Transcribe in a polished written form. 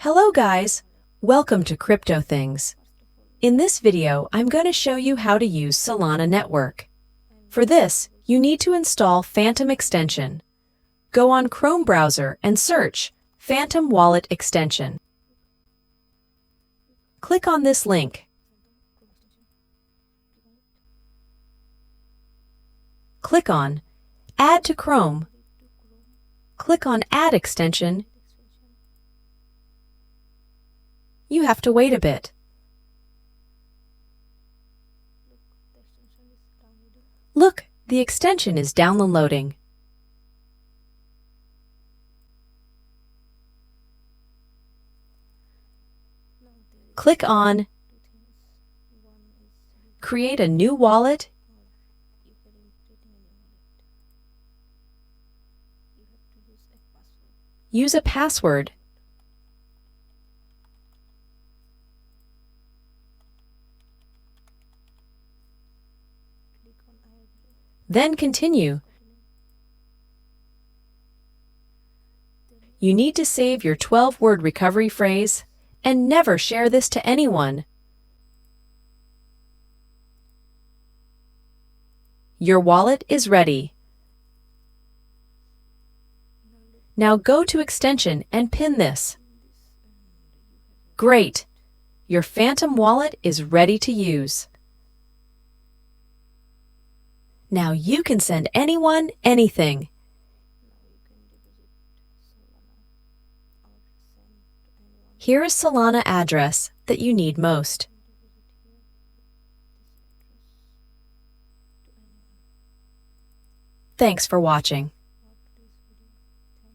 Hello guys! Welcome to Crypto Things. In this video, I'm going to show you how to use Solana Network. For this, you need to install Phantom extension. Go on Chrome browser and search Phantom Wallet extension. Click on this link. Click on Add to Chrome. Click on Add extension. You have to wait a bit. Look, the extension is downloading. Click on Create a new wallet. Use a password. Then continue. You need to save your 12-word recovery phrase and never share this to anyone. Your wallet is ready. Now go to extension and pin this. Great! Your Phantom wallet is ready to use. Now you can send anyone anything. Here is Solana address that you need most. Thanks for watching.